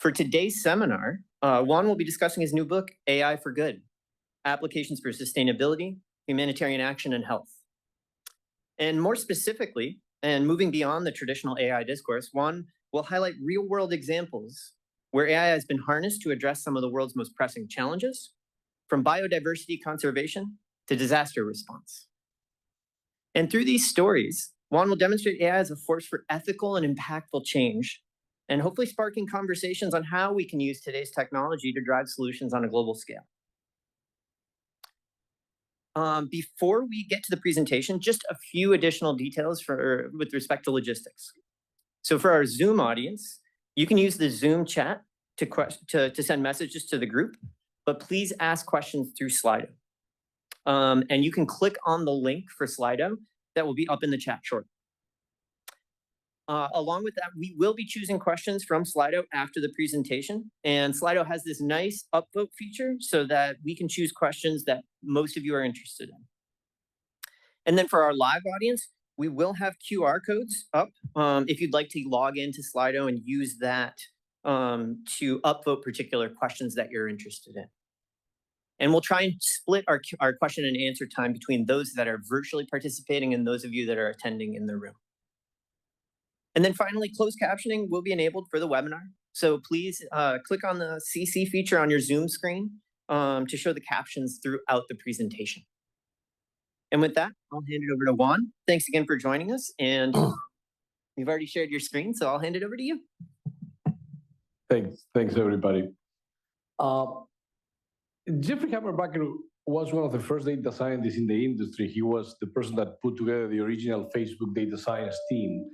For today's seminar, Juan will be discussing his new book, AI for Good, Applications for Sustainability, Humanitarian Action, and Health. And more specifically, and moving beyond the traditional AI discourse, Juan will highlight real-world examples where AI has been harnessed to address some of the world's most pressing challenges, from biodiversity conservation to disaster response. And through these stories, Juan will demonstrate AI as a force for ethical and impactful change, and hopefully sparking conversations on how we can use today's technology to drive solutions on a global scale. Before we get to the presentation, just a few additional details with respect to logistics. So for our Zoom audience, you can use the Zoom chat to send messages to the group, but please ask questions through Slido. And you can click on the link for Slido that will be up in the chat shortly. Along with that, we will be choosing questions from Slido after the presentation. And Slido has this nice upvote feature so that we can choose questions that most of you are interested in. And then for our live audience, we will have QR codes up if you'd like to log into Slido and use that to upvote particular questions that you're interested in. And we'll try and split our question and answer time between those that are virtually participating and those of you that are attending in the room. And then finally, closed captioning will be enabled for the webinar. So please click on the CC feature on your Zoom screen to show the captions throughout the presentation. And with that, I'll hand it over to Juan. Thanks again for joining us. And you've already shared your screen, so I'll hand it over to you. Thanks everybody. Jeffrey Hammerbacher was one of the first data scientists in the industry. He was the person that put together the original Facebook data science team.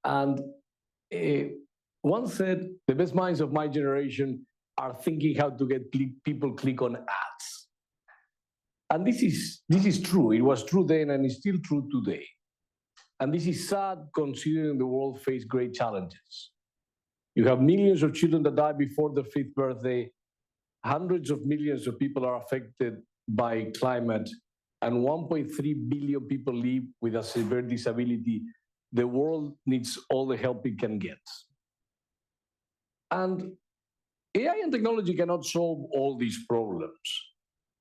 And once said, the best minds of my generation are thinking how to get people click on ads. And this is true. It was true then and it's still true today. And this is sad considering the world faced great challenges. You have millions of children that die before their 5th birthday. Hundreds of millions of people are affected by climate, and 1.3 billion people live with a severe disability. The world needs all the help it can get. And AI and technology cannot solve all these problems,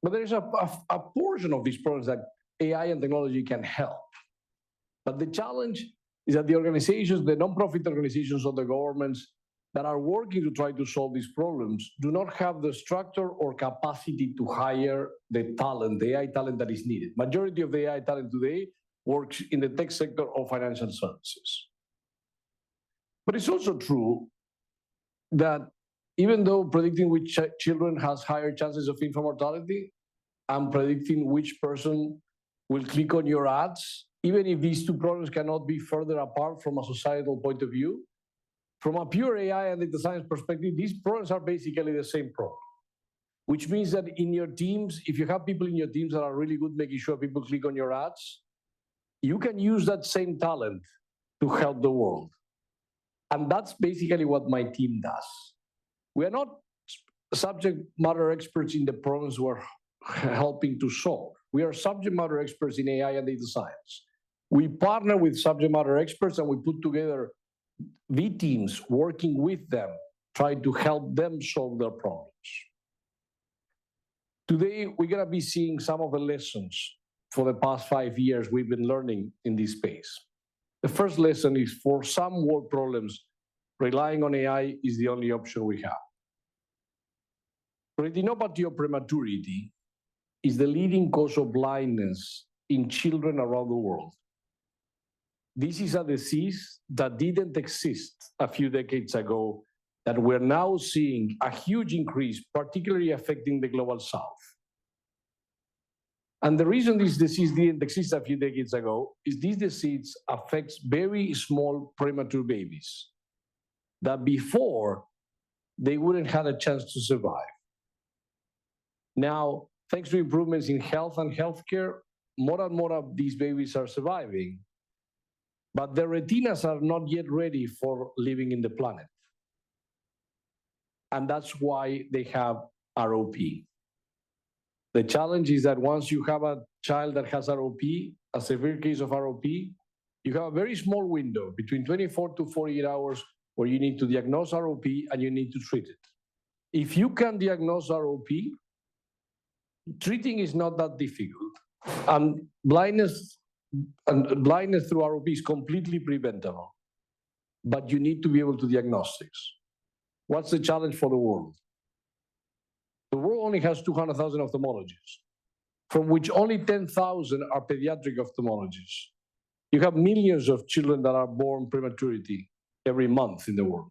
but there is a portion of these problems that AI and technology can help. But the challenge is that the organizations, the nonprofit organizations or the governments that are working to try to solve these problems do not have the structure or capacity to hire the talent, the AI talent that is needed. Majority of the AI talent today works in the tech sector or financial services. But it's also true that even though predicting which children has higher chances of infant mortality and predicting which person will click on your ads, even if these two problems cannot be further apart from a societal point of view, from a pure AI and data science perspective, these problems are basically the same problem. Which means that in your teams, if you have people in your teams that are really good making sure people click on your ads, you can use that same talent to help the world. And that's basically what my team does. We are not subject matter experts in the problems we're helping to solve. We are subject matter experts in AI and data science. We partner with subject matter experts and we put together V teams working with them, trying to help them solve their problems. Today, we're going to be seeing some of the lessons for the past 5 years we've been learning in this space. The first lesson is for some world problems, relying on AI is the only option we have. Retinopathy or prematurity is the leading cause of blindness in children around the world. This is a disease that didn't exist a few decades ago, that we're now seeing a huge increase, particularly affecting the global south. And the reason this disease didn't exist a few decades ago is this disease affects very small premature babies that before they wouldn't have a chance to survive. Now, thanks to improvements in health and healthcare, more and more of these babies are surviving, but their retinas are not yet ready for living in the planet. And that's why they have ROP. The challenge is that once you have a child that has ROP, a severe case of ROP, you have a very small window between 24 to 48 hours where you need to diagnose ROP and you need to treat it. If you can diagnose ROP, treating is not that difficult. And blindness through ROP is completely preventable. But you need to be able to diagnose this. What's the challenge for the world? The world only has 200,000 ophthalmologists, from which only 10,000 are pediatric ophthalmologists. You have millions of children that are born prematurity every month in the world.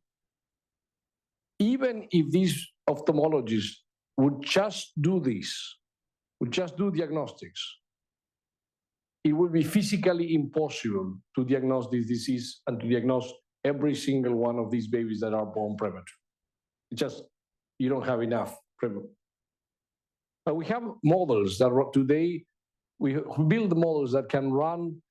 Even if these ophthalmologists would just do this, would just do diagnostics, it would be physically impossible to diagnose this disease and to diagnose every single one of these babies that are born premature. It's just, you don't have enough. But we have models that today, we build models that can run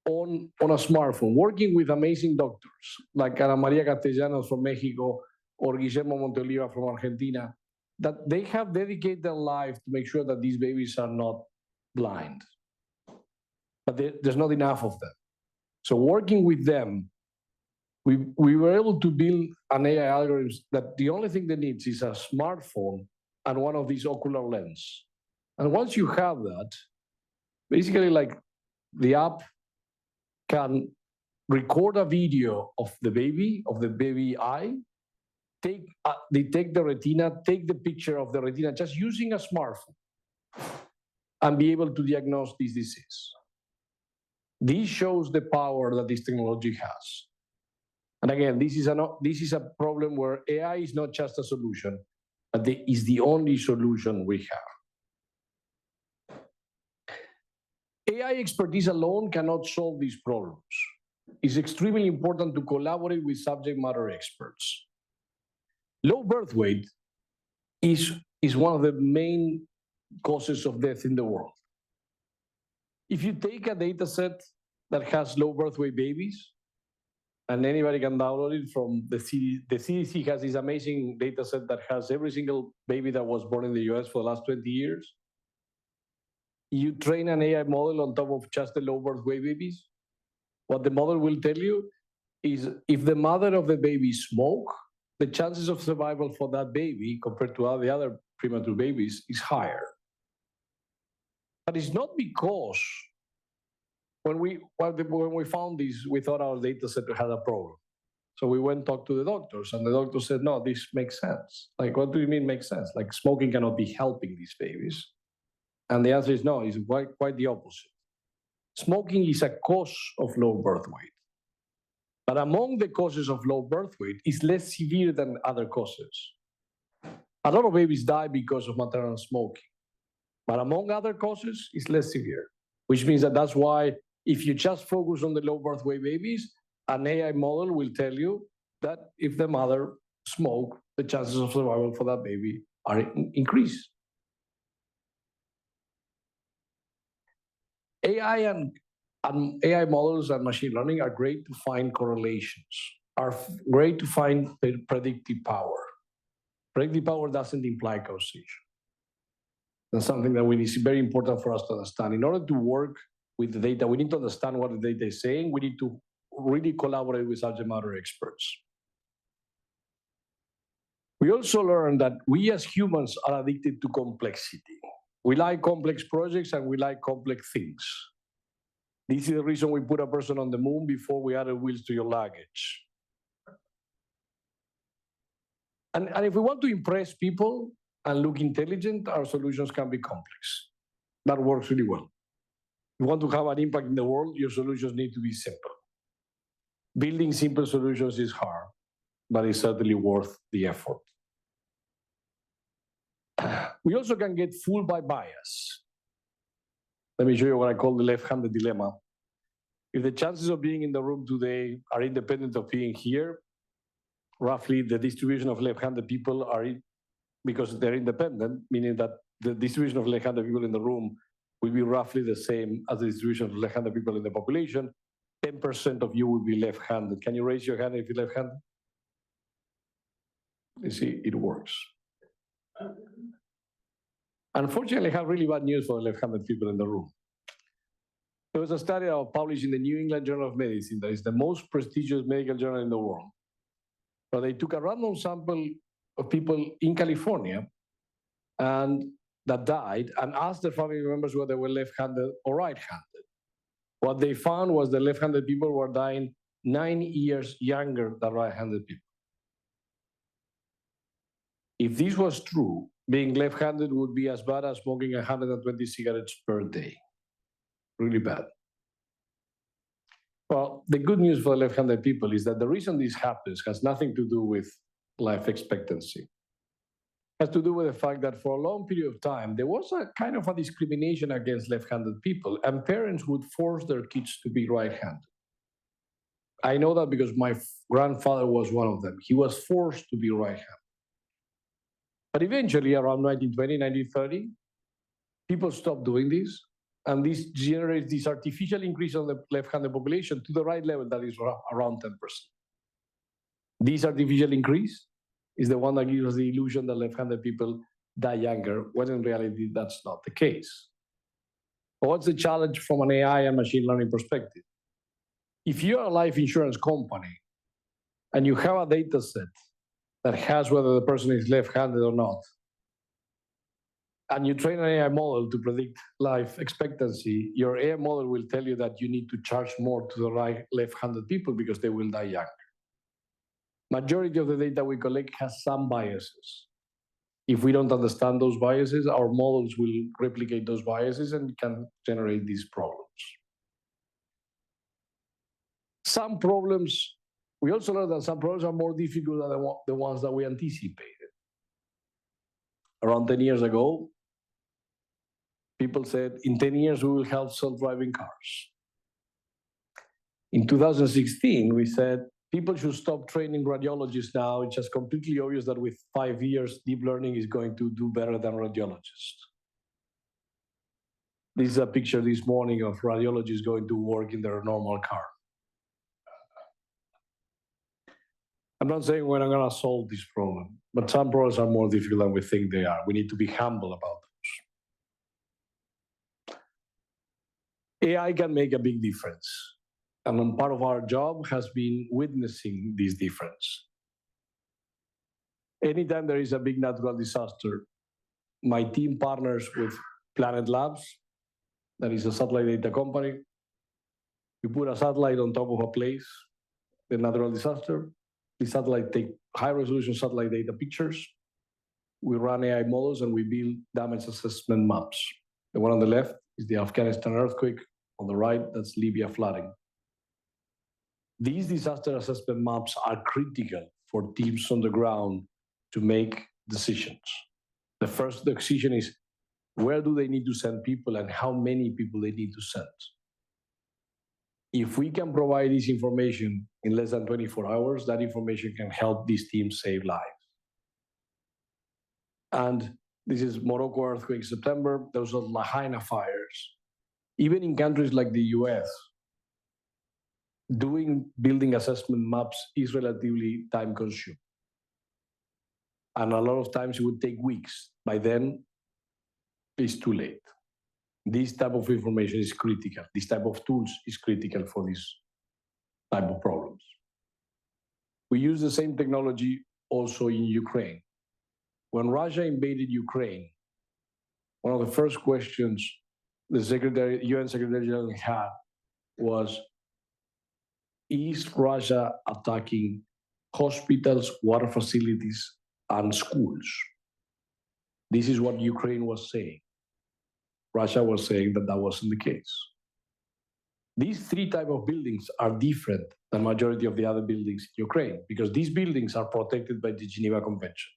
on a smartphone, working with amazing doctors, like Ana Maria Castellanos from Mexico or Guillermo Monteoliva from Argentina, that they have dedicated their life to make sure that these babies are not blind. But there's not enough of them. So working with them, we were able to build an AI algorithm that the only thing they need is a smartphone and one of these ocular lens. And once you have that, basically like the app can record a video of the baby eye, detect the retina, take the picture of the retina just using a smartphone and be able to diagnose this disease. This shows the power that this technology has. And again, this is a problem where AI is not just a solution, but it is the only solution we have. AI expertise alone cannot solve these problems. It's extremely important to collaborate with subject matter experts. Low birth weight is one of the main causes of death in the world. If you take a data set that has low birth weight babies, and anybody can download it from the CDC. The CDC has this amazing data set that has every single baby that was born in the US for the last 20 years. You train an AI model on top of just the low birth weight babies. What the model will tell you is if the mother of the baby smoke, the chances of survival for that baby compared to all the other premature babies is higher. But it's not because when we found this, we thought our data set had a problem. So we went and talked to the doctors, and the doctor said, no, this makes sense. Like, what do you mean makes sense? Like, smoking cannot be helping these babies. And the answer is no, it's quite the opposite. Smoking is a cause of low birth weight. But among the causes of low birth weight, it's less severe than other causes. A lot of babies die because of maternal smoking. But among other causes, it's less severe, which means that's why if you just focus on the low birth weight babies, an AI model will tell you that if the mother smokes, the chances of survival for that baby are increased. AI and AI models and machine learning are great to find correlations, are great to find predictive power. Predictive power doesn't imply causation. That's something that is very important for us to understand. In order to work with the data, we need to understand what the data is saying. We need to really collaborate with subject matter experts. We also learned that we as humans are addicted to complexity. We like complex projects and we like complex things. This is the reason we put a person on the moon before we added wheels to your luggage. And if we want to impress people and look intelligent, our solutions can be complex. That works really well. If you want to have an impact in the world, your solutions need to be simple. Building simple solutions is hard, but it's certainly worth the effort. We also can get fooled by bias. Let me show you what I call the left-handed dilemma. If the chances of being in the room today are independent of being here, roughly the distribution of left-handed people are, because they're independent, meaning that the distribution of left-handed people in the room will be roughly the same as the distribution of left-handed people in the population. 10% of you will be left-handed. Can you raise your hand if you're left-handed? You see, it works. Unfortunately, I have really bad news for the left-handed people in the room. There was a study published in the New England Journal of Medicine that is the most prestigious medical journal in the world. But they took a random sample of people in California and that died and asked their family members whether they were left-handed or right-handed. What they found was the left-handed people were dying 9 years younger than right-handed people. If this was true, being left-handed would be as bad as smoking 120 cigarettes per day. Really bad. Well, the good news for left-handed people is that the reason this happens has nothing to do with life expectancy. It has to do with the fact that for a long period of time, there was a kind of a discrimination against left-handed people, and parents would force their kids to be right-handed. I know that because my grandfather was one of them. He was forced to be right-handed. But eventually, around 1920, 1930, people stopped doing this, and this generates this artificial increase on the left-handed population to the right level that is around 10%. This artificial increase is the one that gives us the illusion that left-handed people die younger, when in reality, that's not the case. But what's the challenge from an AI and machine learning perspective? If you're a life insurance company and you have a data set that has whether the person is left-handed or not, and you train an AI model to predict life expectancy, your AI model will tell you that you need to charge more to the left-handed people because they will die younger. Majority of the data we collect has some biases. If we don't understand those biases, our models will replicate those biases and can generate these problems. Some problems, we also learned that some problems are more difficult than the ones that we anticipated. Around 10 years ago, people said, in 10 years, we will have self-driving cars. In 2016, we said, people should stop training radiologists now. It's just completely obvious that with 5 years, deep learning is going to do better than radiologists. This is a picture this morning of radiologists going to work in their normal car. I'm not saying we're not going to solve this problem, but some problems are more difficult than we think they are. We need to be humble about those. AI can make a big difference. And part of our job has been witnessing this difference. Anytime there is a big natural disaster, my team partners with Planet Labs, that is a satellite data company. You put a satellite on top of a place, the natural disaster. The satellite take high-resolution satellite data pictures. We run AI models and we build damage assessment maps. The one on the left is the Afghanistan earthquake. On the right, that's Libya flooding. These disaster assessment maps are critical for teams on the ground to make decisions. The first decision is where do they need to send people and how many people they need to send. If we can provide this information in less than 24 hours, that information can help these teams save lives. And this is Morocco earthquake September. Those are Lahaina fires. Even in countries like the US, doing building assessment maps is relatively time consuming. And a lot of times it would take weeks. By then, it's too late. This type of information is critical. This type of tools is critical for this type of problems. We use the same technology also in Ukraine. When Russia invaded Ukraine, one of the first questions the UN Secretary General had was, is Russia attacking hospitals, water facilities, and schools? This is what Ukraine was saying. Russia was saying that that wasn't the case. These three types of buildings are different than the majority of the other buildings in Ukraine because these buildings are protected by the Geneva Convention.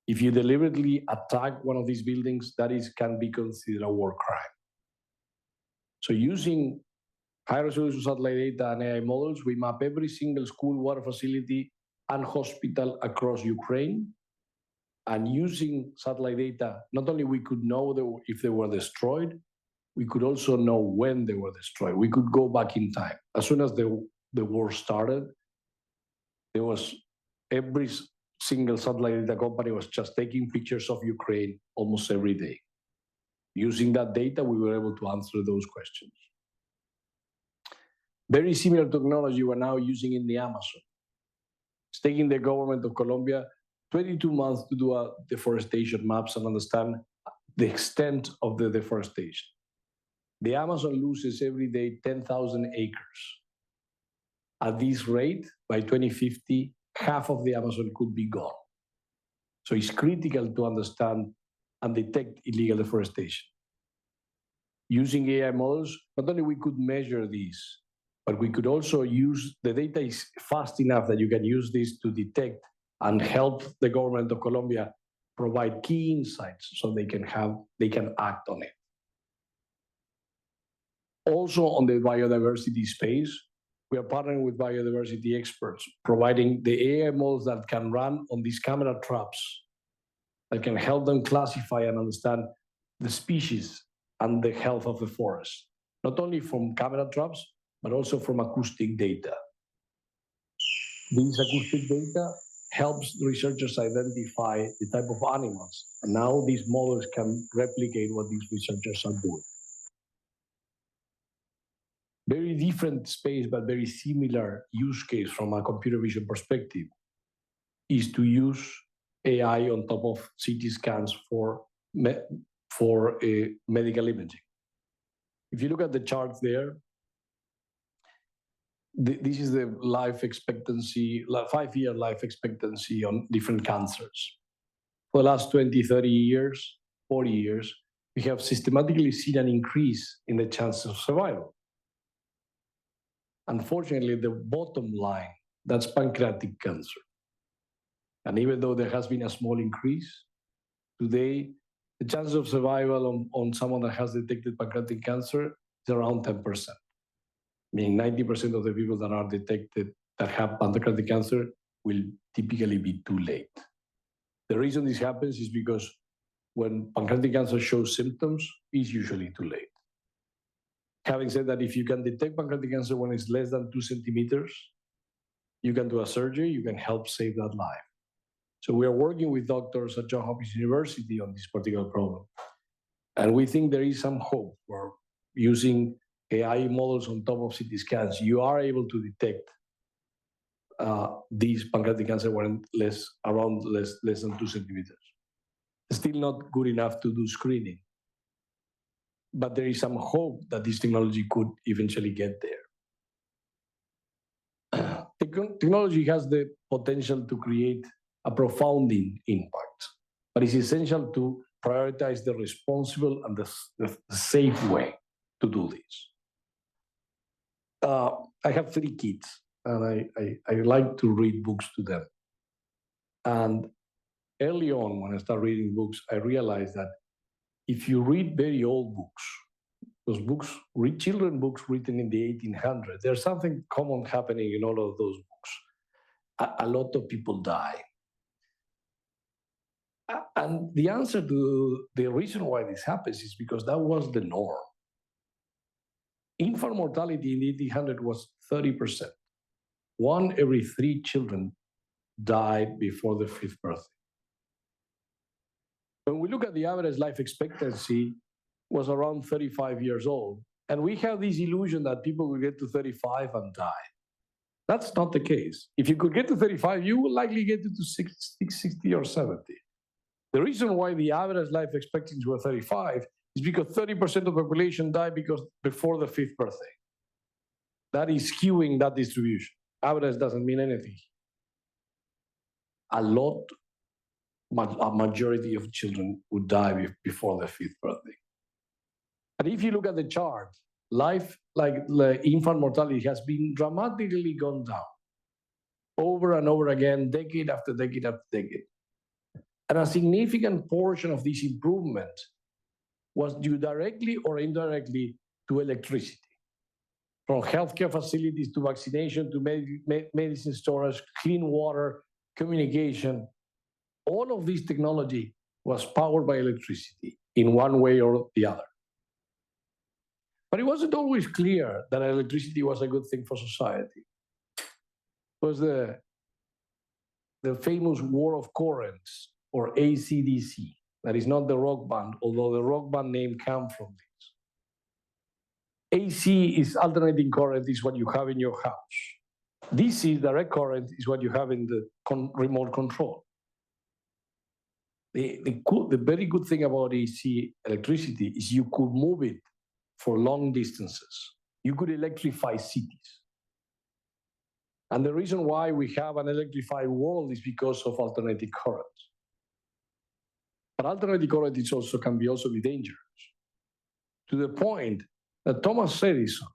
If you deliberately attack one of these buildings, that can be considered a war crime. So using high-resolution satellite data and AI models, we map every single school, water facility, and hospital across Ukraine. And using satellite data, not only we could know if they were destroyed, we could also know when they were destroyed. We could go back in time. As soon as the war started, there was every single satellite data company was just taking pictures of Ukraine almost every day. Using that data, we were able to answer those questions. Very similar technology we're now using in the Amazon. It's taking the government of Colombia 22 months to do a deforestation maps and understand the extent of the deforestation. The Amazon loses every day 10,000 acres. At this rate, by 2050, half of the Amazon could be gone. So it's critical to understand and detect illegal deforestation. Using AI models, not only we could measure these, but we could also use, the data is fast enough that you can use this to detect and help the government of Colombia provide key insights so they can act on it. Also on the biodiversity space, we are partnering with biodiversity experts, providing the AI models that can run on these camera traps that can help them classify and understand the species and the health of the forest, not only from camera traps, but also from acoustic data. These acoustic data helps researchers identify the type of animals. And now these models can replicate what these researchers are doing. Very different space, but very similar use case from a computer vision perspective is to use AI on top of CT scans for medical imaging. If you look at the charts there, this is the life expectancy, 5-year life expectancy on different cancers. For the last 20, 30 years, 40 years, we have systematically seen an increase in the chances of survival. Unfortunately, the bottom line, that's pancreatic cancer. And even though there has been a small increase, today, the chances of survival on someone that has detected pancreatic cancer is around 10%. Meaning 90% of the people that are detected that have pancreatic cancer will typically be too late. The reason this happens is because when pancreatic cancer shows symptoms, it's usually too late. Having said that, if you can detect pancreatic cancer when it's less than 2 centimeters, you can do a surgery, you can help save that life. So we are working with doctors at Johns Hopkins University on this particular problem. And we think there is some hope for using AI models on top of CT scans. You are able to detect these pancreatic cancer when around less than 2 centimeters. Still not good enough to do screening. But there is some hope that this technology could eventually get there. Technology has the potential to create a profound impact, but it's essential to prioritize the responsible and the safe way to do this. I have 3 kids, and I like to read books to them. And early on, when I started reading books, I realized that if you read very old books, those books, children books written in the 1800s, there's something common happening in all of those books. A lot of people die. And the answer to the reason why this happens is because that was the norm. Infant mortality in the 1800s was 30%. 1 every 3 children died before the 5th birthday. When we look at the average life expectancy, was around 35 years old. And we have this illusion that people will get to 35 and die. That's not the case. If you could get to 35, you will likely get to 60 or 70. The reason why the average life expectancy was 35 is because 30% of the population died before the 5th birthday. That is skewing that distribution. Average doesn't mean anything. A majority of children would die before the 5th birthday. And if you look at the chart, life, like infant mortality, has been dramatically gone down over and over again, decade after decade after decade. And a significant portion of this improvement was due directly or indirectly to electricity. From healthcare facilities to vaccination to medicine storage, clean water, communication, all of this technology was powered by electricity in one way or the other. But it wasn't always clear that electricity was a good thing for society. It was the famous War of Currents, or AC/DC. That is not the rock band, although the rock band name comes from this. AC is alternating current, is what you have in your house. DC, direct current, is what you have in the remote control. The very good thing about AC electricity is you could move it for long distances. You could electrify cities. And the reason why we have an electrified world is because of alternating currents. But alternating current can also be dangerous, to the point that Thomas Edison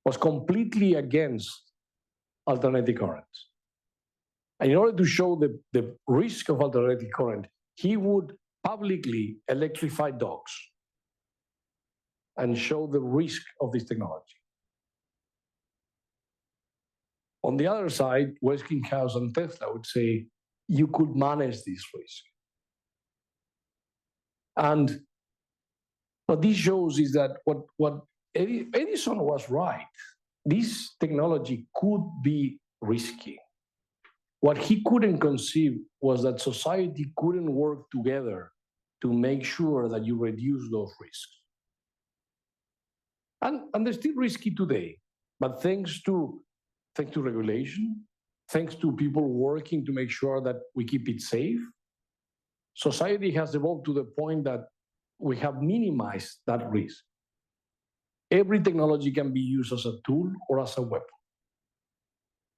was completely against alternating currents. And in order to show the risk of alternating current, he would publicly electrify dogs and show the risk of this technology. On the other side, Westinghouse and Tesla would say, you could manage this risk. And what this shows is that what Edison was right. This technology could be risky. What he couldn't conceive was that society couldn't work together to make sure that you reduce those risks. And they're still risky today, but thanks to regulation, thanks to people working to make sure that we keep it safe, society has evolved to the point that we have minimized that risk. Every technology can be used as a tool or as a weapon.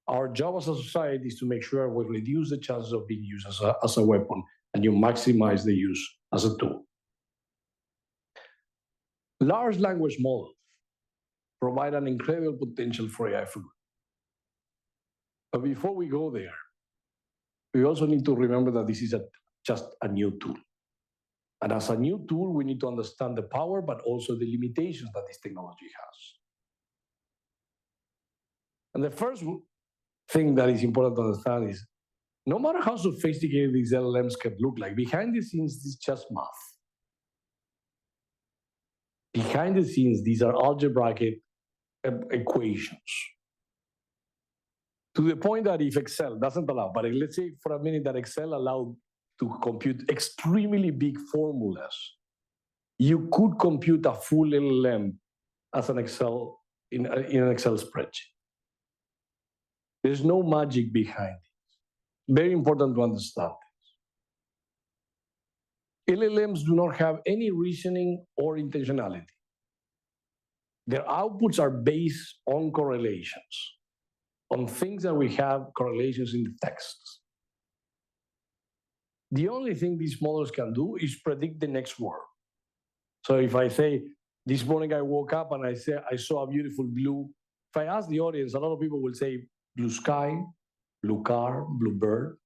Our job as a society is to make sure we reduce the chances of being used as a weapon, and you maximize the use as a tool. Large language models provide an incredible potential for AI for good. But before we go there, we also need to remember that this is just a new tool. And as a new tool, we need to understand the power, but also the limitations that this technology has. And the first thing that is important to understand is, no matter how sophisticated these LLMs can look like, behind the scenes, it's just math. Behind the scenes, these are algebraic equations. To the point that if Excel doesn't allow, but let's say for a minute that Excel allowed to compute extremely big formulas, you could compute a full LLM as an Excel in an Excel spreadsheet. There's no magic behind it. Very important to understand this. LLMs do not have any reasoning or intentionality. Their outputs are based on correlations, on things that we have correlations in the texts. The only thing these models can do is predict the next word. So if I say, this morning I woke up and I saw a beautiful blue, if I ask the audience, a lot of people will say blue sky, blue car, blue bird.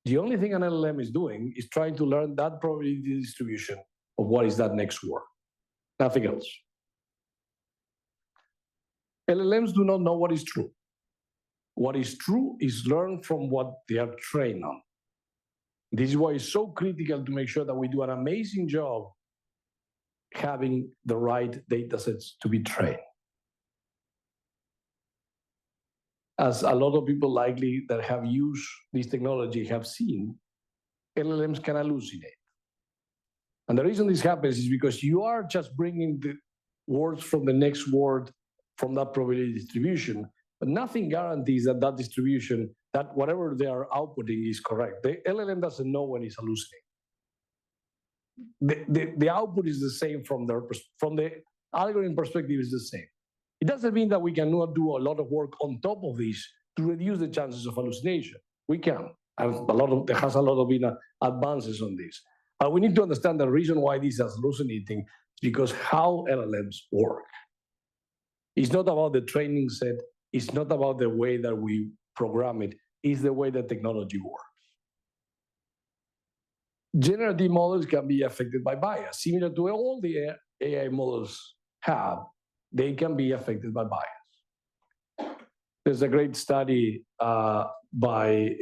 The only thing an LLM is doing is trying to learn that probability distribution of what is that next word. Nothing else. LLMs do not know what is true. What is true is learned from what they are trained on. This is why it's so critical to make sure that we do an amazing job having the right data sets to be trained. As a lot of people likely that have used this technology have seen, LLMs can hallucinate. And the reason this happens is because you are just bringing the words from the next word from that probability distribution, but nothing guarantees that that distribution, that whatever they are outputting is correct. The LLM doesn't know when it's hallucinating. The output is the same from the algorithm perspective is the same. It doesn't mean that we cannot do a lot of work on top of this to reduce the chances of hallucination. We can, and there has a lot of been advances on this. But we need to understand the reason why this is hallucinating is because how LLMs work. It's not about the training set. It's not about the way that we program it. It's the way the technology works. Generative models can be affected by bias, similar to all the AI models have. They can be affected by bias. There's a great study by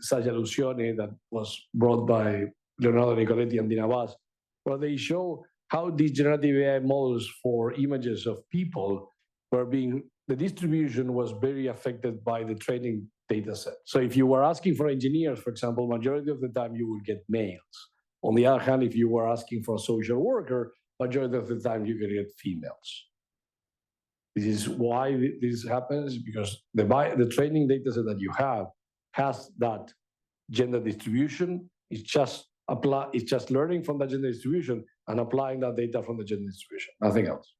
Saja Lucione that was brought by Leonardo Nicoletti and Dina Vaz, where they show how these generative AI models for images of people were the distribution was very affected by the training data set. So if you were asking for engineers, for example, majority of the time you would get males. On the other hand, if you were asking for a social worker, majority of the time you could get females. This is why this happens, because the training data set that you have has that gender distribution. It's just learning from the gender distribution and applying that data from the gender distribution, nothing else.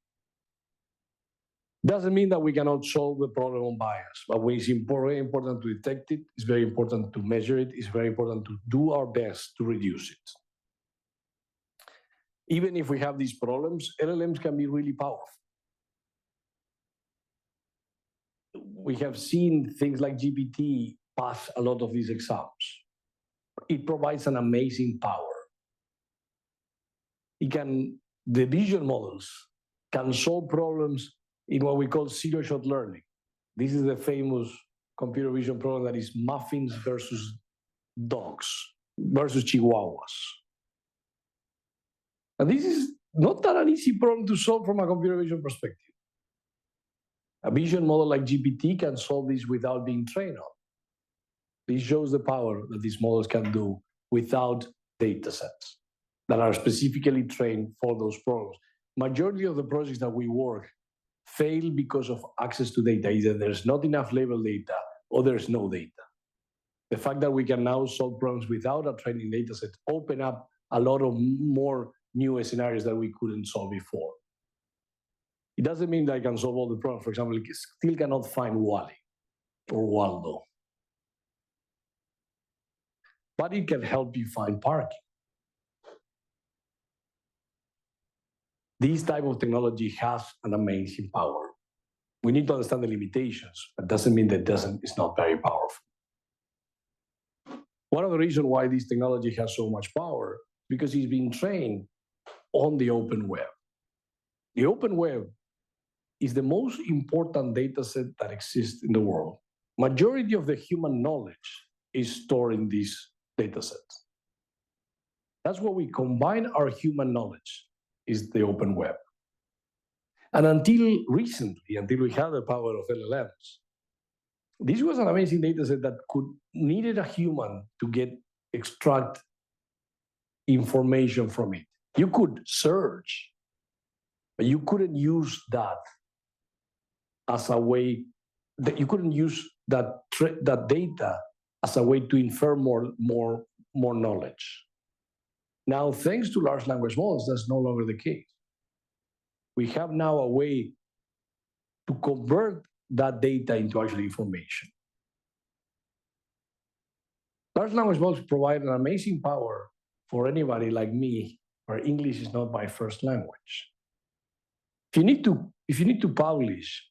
Doesn't mean that we cannot solve the problem on bias, but when it's very important to detect it, it's very important to measure it, it's very important to do our best to reduce it. Even if we have these problems, LLMs can be really powerful. We have seen things like GPT pass a lot of these exams. It provides an amazing power. The vision models can solve problems in what we call zero-shot learning. This is the famous computer vision problem that is muffins versus dogs versus chihuahuas. And this is not that an easy problem to solve from a computer vision perspective. A vision model like GPT can solve this without being trained on. This shows the power that these models can do without data sets that are specifically trained for those problems. Majority of the projects that we work fail because of access to data. Either there's not enough label data or there's no data. The fact that we can now solve problems without a training data set open up a lot of more new scenarios that we couldn't solve before. It doesn't mean that I can solve all the problems. For example, I still cannot find Wally or Waldo. But it can help you find parking. This type of technology has an amazing power. We need to understand the limitations, but doesn't mean that it's not very powerful. One of the reasons why this technology has so much power, because it's been trained on the open web. The open web is the most important data set that exists in the world. Majority of the human knowledge is stored in these data sets. That's where we combine our human knowledge, is the open web. And until recently, until we had the power of LLMs, this was an amazing data set that needed a human to extract information from it. You could search, but you couldn't use that as a way that you couldn't use that data as a way to infer more knowledge. Now, thanks to large language models, that's no longer the case. We have now a way to convert that data into actual information. Large language models provide an amazing power for anybody like me, where English is not my first language. If you need to publish,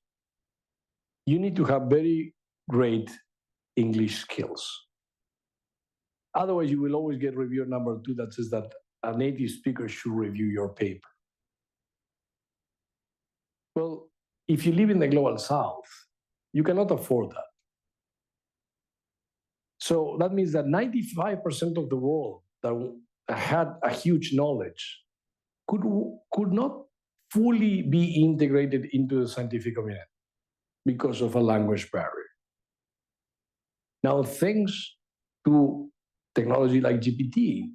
you need to have very great English skills. Otherwise, you will always get reviewer number 2 that says that a native speaker should review your paper. Well, if you live in the global south, you cannot afford that. So that means that 95% of the world that had a huge knowledge could not fully be integrated into the scientific community because of a language barrier. Now, thanks to technology like GPT,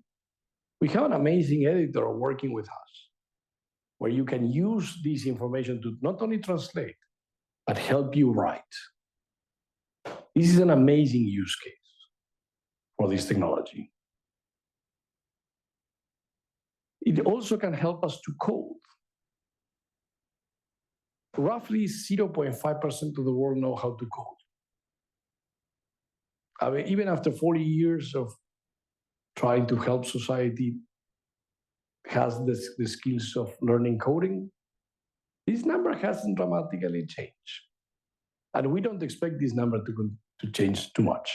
we have an amazing editor working with us, where you can use this information to not only translate, but help you write. This is an amazing use case for this technology. It also can help us to code. Roughly 0.5% of the world know how to code. I mean, even after 40 years of trying to help society has the skills of learning coding, this number hasn't dramatically changed. And we don't expect this number to change too much.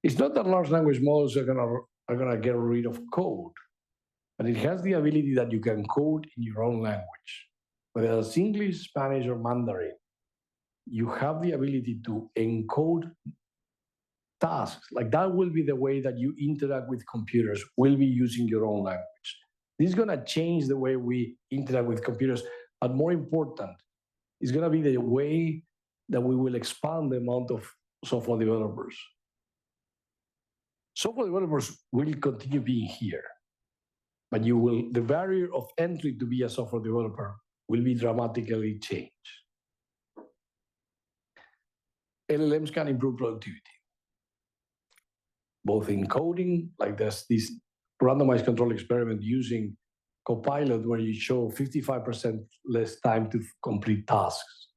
It's not that large language models are gonna get rid of code, but it has the ability that you can code in your own language. Whether it's English, Spanish, or Mandarin, you have the ability to encode tasks. Like that will be the way that you interact with computers, will be using your own language. This is gonna change the way we interact with computers, but more important, it's gonna be the way that we will expand the amount of software developers. Software developers will continue being here, but the barrier of entry to be a software developer will be dramatically changed. LLMs can improve productivity, both in coding, like there's this randomized control experiment using Copilot where you show 55% less time to complete tasks.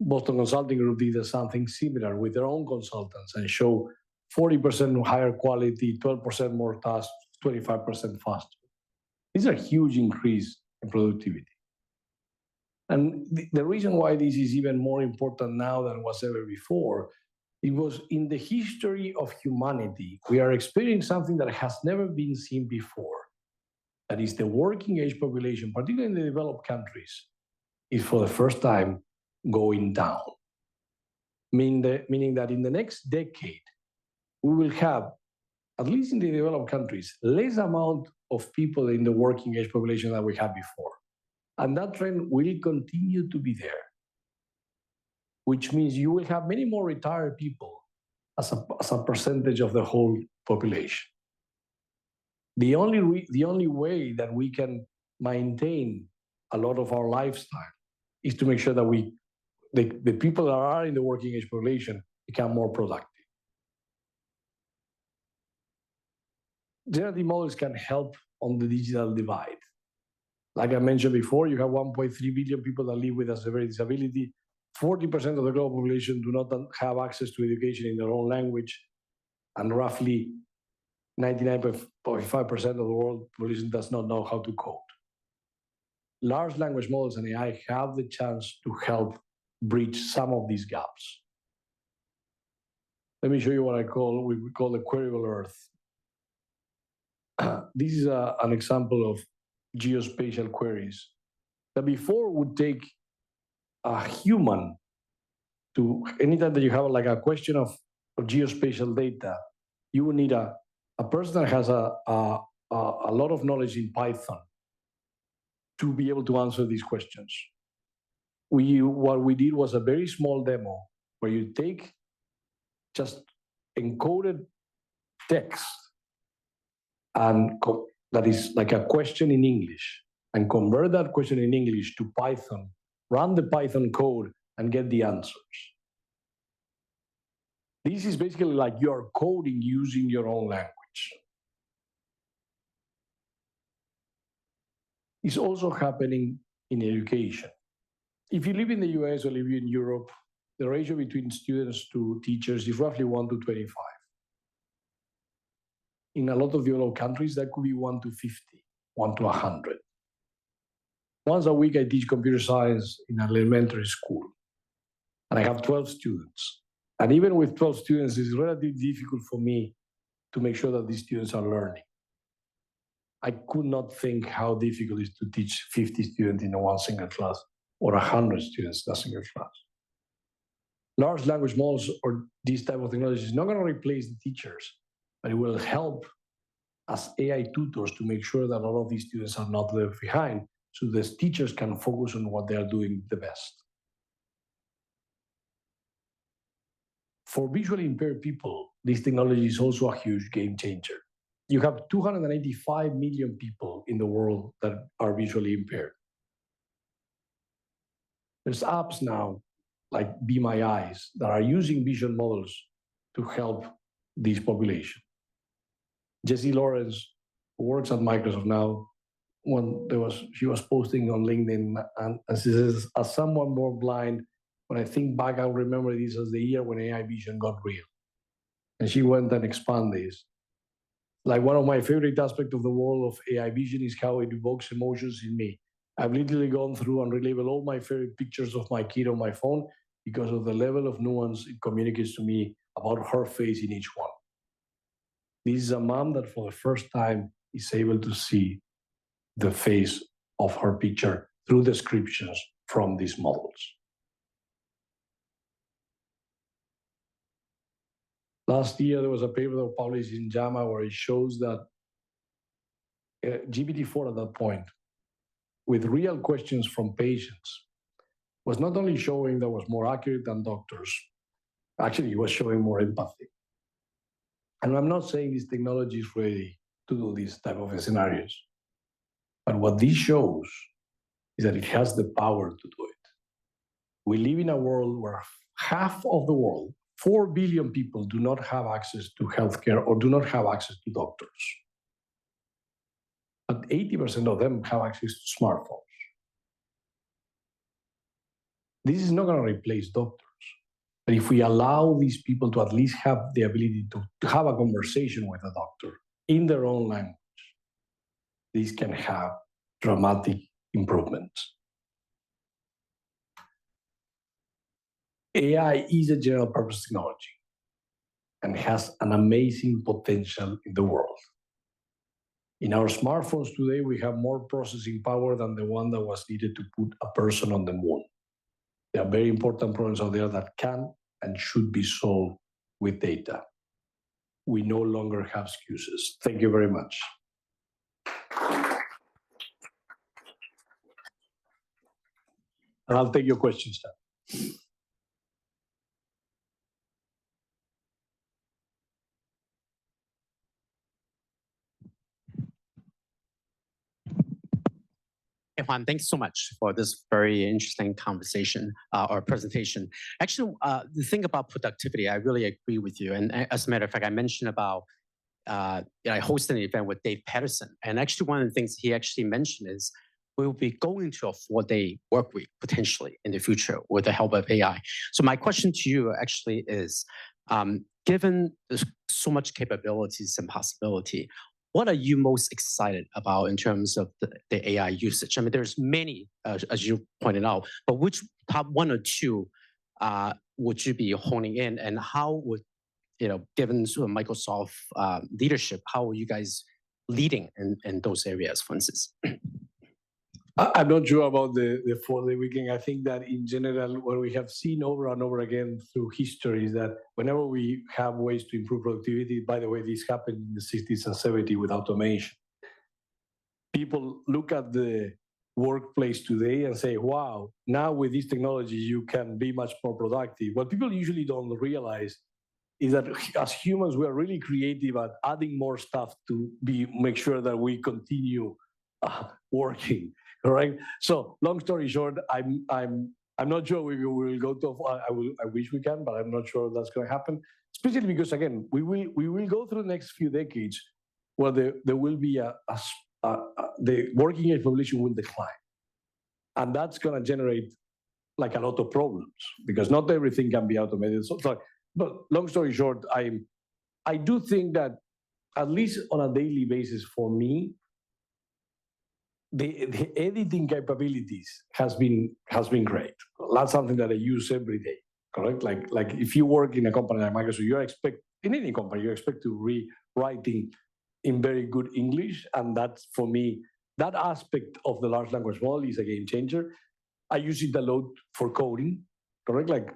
Boston Consulting Group did something similar with their own consultants and show 40% higher quality, 12% more tasks, 25% faster. These are huge increase in productivity. And the reason why this is even more important now than was ever before, it was in the history of humanity, we are experiencing something that has never been seen before. That is the working age population, particularly in the developed countries, is for the first time going down. Meaning that in the next decade, we will have, at least in the developed countries, less amount of people in the working age population than we had before. And that trend will continue to be there, which means you will have many more retired people as a percentage of the whole population. The only way that we can maintain a lot of our lifestyle is to make sure that the people that are in the working age population become more productive. Generative models can help on the digital divide. Like I mentioned before, you have 1.3 billion people that live with a severe disability. 40% of the global population do not have access to education in their own language, and roughly 99.5% of the world population does not know how to code. Large language models and AI have the chance to help bridge some of these gaps. Let me show you what we call the Queryable Earth. This is an example of geospatial queries that before would take a human to, anytime that you have like a question of geospatial data, you will need a person that has a lot of knowledge in Python to be able to answer these questions. What we did was a very small demo where you take just encoded text and that is like a question in English, and convert that question in English to Python, run the Python code, and get the answers. This is basically like you are coding using your own language. It's also happening in education. If you live in the US or live in Europe, the ratio between students to teachers is roughly 1 to 25. In a lot of developed countries, that could be 1 to 50, 1 to 100. Once a week, I teach computer science in an elementary school, and I have 12 students. And even with 12 students, it's relatively difficult for me to make sure that these students are learning. I could not think how difficult it is to teach 50 students in one single class or 100 students in a single class. Large language models or this type of technology is not going to replace the teachers, but it will help as AI tutors to make sure that all of these students are not left behind, so the teachers can focus on what they are doing the best. For visually impaired people, this technology is also a huge game changer. You have 285 million people in the world that are visually impaired. There's apps now like Be My Eyes that are using vision models to help this population. Jessie Lawrence, who works at Microsoft now, she was posting on LinkedIn, and she says, as someone more blind, when I think back, I remember this as the year when AI vision got real. And she went and expanded this. Like, one of my favorite aspects of the world of AI vision is how it evokes emotions in me. I've literally gone through and relabeled all my favorite pictures of my kid on my phone because of the level of nuance it communicates to me about her face in each one. This is a mom that for the first time is able to see the face of her picture through descriptions from these models. Last year, there was a paper that was published in JAMA where it shows that GPT-4 at that point, with real questions from patients, was not only showing that was more accurate than doctors, actually it was showing more empathy. And I'm not saying this technology is ready to do these type of scenarios. But what this shows is that it has the power to do it. We live in a world where half of the world, 4 billion people, do not have access to healthcare or do not have access to doctors. But 80% of them have access to smartphones. This is not going to replace doctors. But if we allow these people to at least have the ability to have a conversation with a doctor in their own language, this can have dramatic improvements. AI is a general purpose technology and has an amazing potential in the world. In our smartphones today, we have more processing power than the one that was needed to put a person on the moon. There are very important problems out there that can and should be solved with data. We no longer have excuses. Thank you very much. And I'll take your questions now. Hey, Juan, thanks so much for this very interesting conversation or presentation. Actually, the thing about productivity, I really agree with you. And as a matter of fact, I mentioned about, I hosted an event with Dave Patterson. And actually, one of the things he actually mentioned is we'll be going to a 4-day work week potentially in the future with the help of AI. So my question to you actually is, given there's so much capabilities and possibility, what are you most excited about in terms of the AI usage? I mean, there's many, as you pointed out, but which top 1 or 2 would you be honing in, and how would, given sort of Microsoft leadership, how are you guys leading in those areas, for instance? I'm not sure about the 4-day weekend. I think that in general, what we have seen over and over again through history is that whenever we have ways to improve productivity, by the way, this happened in the 60s and 70s with automation. People look at the workplace today and say, wow, now with this technology, you can be much more productive. What people usually don't realize is that as humans, we are really creative at adding more stuff to make sure that we continue working. All right. So long story short, I'm not sure we will go to. I wish we can, but I'm not sure that's going to happen. Especially because again, we will go through the next few decades where there will be the working age population will decline, and that's going to generate like a lot of problems because not everything can be automated. So, but long story short, I do think that at least on a daily basis for me, the editing capabilities has been great. That's something that I use every day, correct? Like if you work in a company like Microsoft, in any company, you expect to writing in very good English. And that's, for me, that aspect of the large language model is a game changer. I use it a lot for coding, correct? Like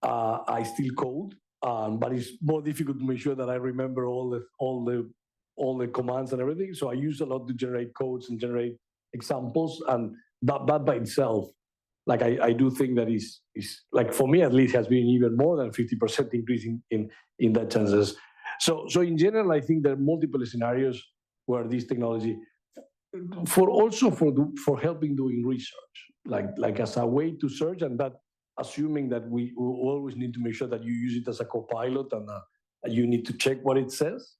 I still code, but it's more difficult to make sure that I remember all the commands and everything. So I use a lot to generate codes and generate examples. And that by itself, like I do think that is like, for me at least, has been even more than 50% increase in that chances. So in general, I think there are multiple scenarios where this technology, for helping doing research, like as a way to search, and that assuming that we always need to make sure that you use it as a co-pilot and you need to check what it says.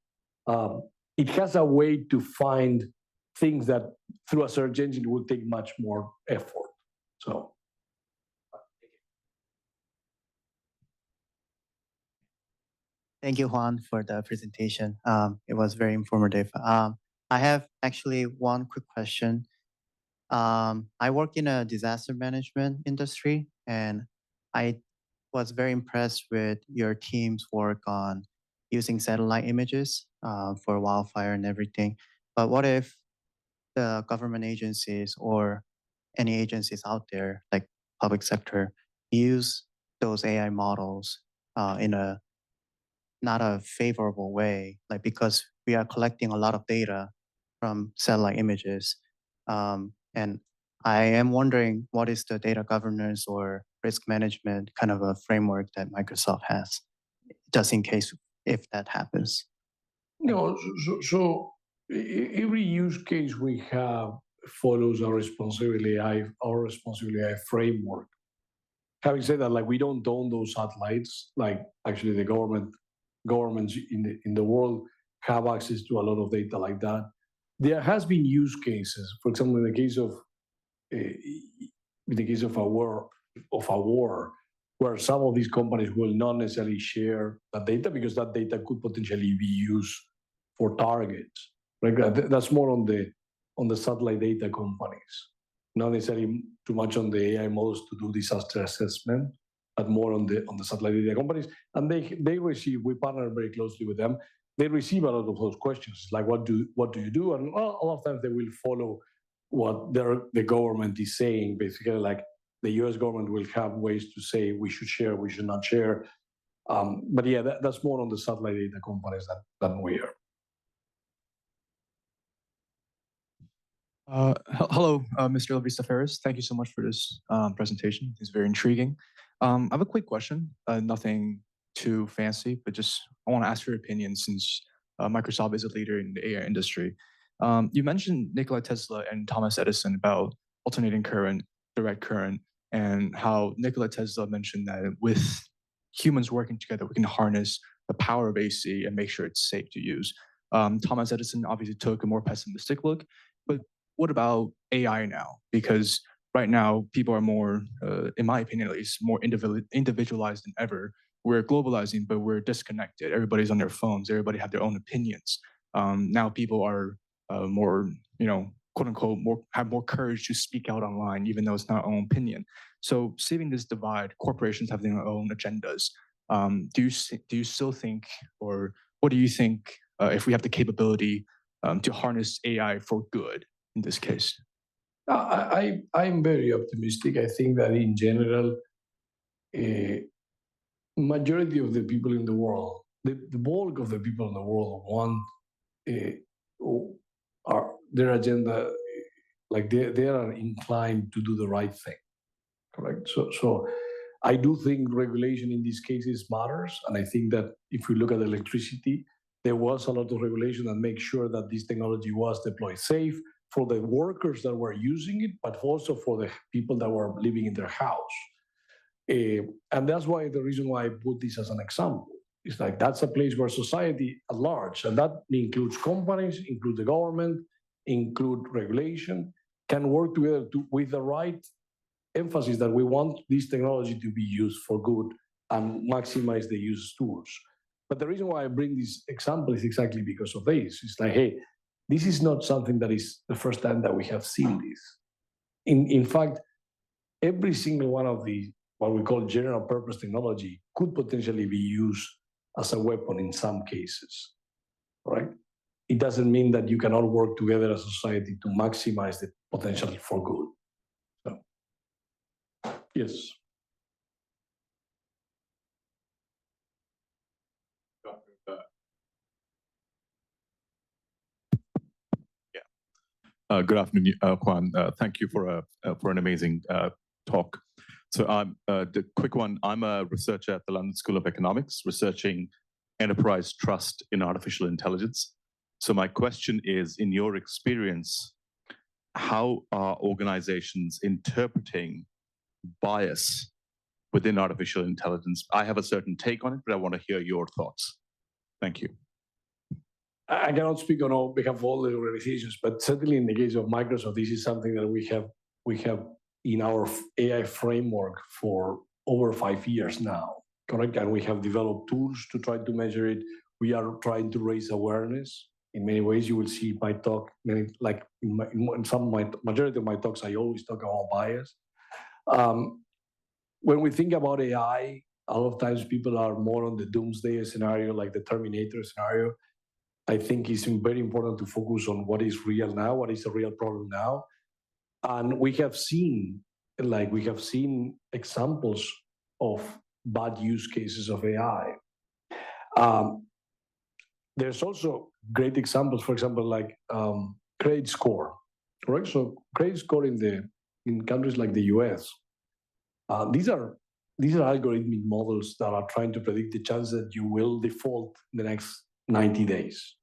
It has a way to find things that through a search engine will take much more effort. So. Thank you, Juan, for the presentation. It was very informative. I have actually one quick question. I work in a disaster management industry, and I was very impressed with your team's work on using satellite images for wildfire and everything. But what if the government agencies or any agencies out there, like public sector, use those AI models in a not a favorable way, like because we are collecting a lot of data from satellite images. And I am wondering, what is the data governance or risk management kind of a framework that Microsoft has, just in case if that happens? No, so every use case we have follows our responsible AI framework. Having said that, like we don't own those satellites. Like actually, the governments in the world have access to a lot of data like that. There has been use cases, for example, in the case of a war, where some of these companies will not necessarily share that data because that data could potentially be used for targets. Right? That's more on the satellite data companies, not necessarily too much on the AI models to do disaster assessment, but more on the satellite data companies. And they receive, we partner very closely with them. They receive a lot of those questions, like what do you do? And a lot of times they will follow what the government is saying. Basically, like the U.S. government will have ways to say we should share, we should not share. But yeah, that's more on the satellite data companies than we are. Hello, Mr. Lavista Ferres. Thank you so much for this presentation. It's very intriguing. I have a quick question, nothing too fancy, but just I want to ask your opinion since Microsoft is a leader in the AI industry. You mentioned Nikola Tesla and Thomas Edison about alternating current, direct current, and how Nikola Tesla mentioned that with humans working together, we can harness the power of AC and make sure it's safe to use. Thomas Edison obviously took a more pessimistic look, but what about AI now? Because right now, people are more, in my opinion at least, more individualized than ever. We're globalizing, but we're disconnected. Everybody's on their phones. Everybody have their own opinions. Now people are more, quote unquote, have more courage to speak out online, even though it's not our own opinion. So saving this divide, corporations have their own agendas. Do you still think, or what do you think if we have the capability to harness AI for good in this case? I'm very optimistic. I think that in general, majority of the people in the world, the bulk of the people in the world want their agenda, like they are inclined to do the right thing, correct? So I do think regulation in these cases matters, and I think that if we look at electricity, there was a lot of regulation that makes sure that this technology was deployed safe for the workers that were using it, but also for the people that were living in their house. And that's why the reason why I put this as an example. It's like that's a place where society at large, and that includes companies, include the government, include regulation, can work together with the right emphasis that we want this technology to be used for good and maximize the use tools. But the reason why I bring this example is exactly because of this. It's like, hey, this is not something that is the first time that we have seen this. In fact, every single one of the what we call general purpose technology could potentially be used as a weapon in some cases, right? It doesn't mean that you cannot work together as a society to maximize the potential for good. So, yes. Good afternoon, Juan. Thank you for an amazing talk. So the quick one, I'm a researcher at the London School of Economics, researching enterprise trust in artificial intelligence. So my question is, in your experience, how are organizations interpreting bias within artificial intelligence? I have a certain take on it, but I want to hear your thoughts. Thank you. I cannot speak on behalf of all the organizations, but certainly in the case of Microsoft, this is something that we have in our AI framework for over 5 years now, correct? And we have developed tools to try to measure it. We are trying to raise awareness. In many ways, you will see my talk, like in some majority of my talks, I always talk about bias. When we think about AI, a lot of times people are more on the doomsday scenario, like the Terminator scenario. I think it's very important to focus on what is real now, what is the real problem now. And we have seen examples of bad use cases of AI. There's also great examples, for example, like credit score, right? So credit score in countries like the US, these are algorithmic models that are trying to predict the chance that you will default in the next 90 days.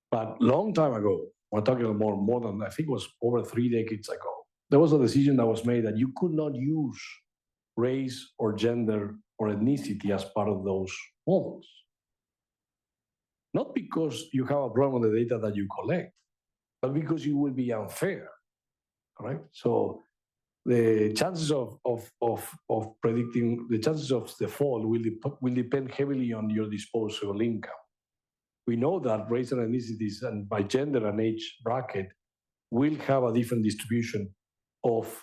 But long time ago, we're talking more than, I think it was over 3 decades ago, there was a decision that was made that you could not use race or gender or ethnicity as part of those models. Not because you have a problem with the data that you collect, but because it will be unfair, right? So the chances of predicting, the chances of the fall will depend heavily on your disposable income. We know that race and ethnicities and by gender and age bracket will have a different distribution of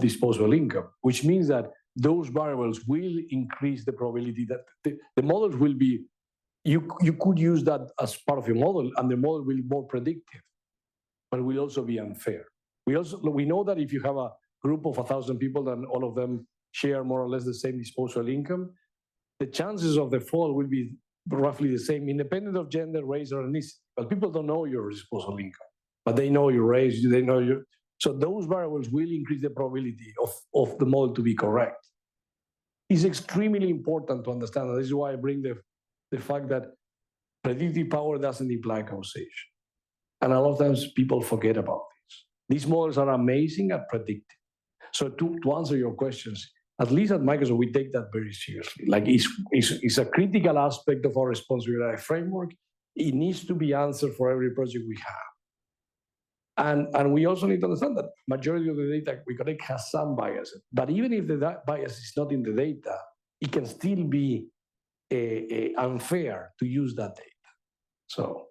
disposable income, which means that those variables will increase the probability that the models will be, you could use that as part of your model and the model will be more predictive, but it will also be unfair. We know that if you have a group of 1,000 people and all of them share more or less the same disposable income, the chances of the fall will be roughly the same, independent of gender, race, or ethnicity. But people don't know your disposable income, but they know your race, they know your. So those variables will increase the probability of the model to be correct. It's extremely important to understand, and this is why I bring the fact that predictive power doesn't imply causation. And a lot of times people forget about this. These models are amazing at predicting. So to answer your questions, at least at Microsoft, we take that very seriously. Like it's a critical aspect of our responsibility framework. It needs to be answered for every project we have. And we also need to understand that majority of the data we collect has some bias. But even if the bias is not in the data, it can still be unfair to use that data. So,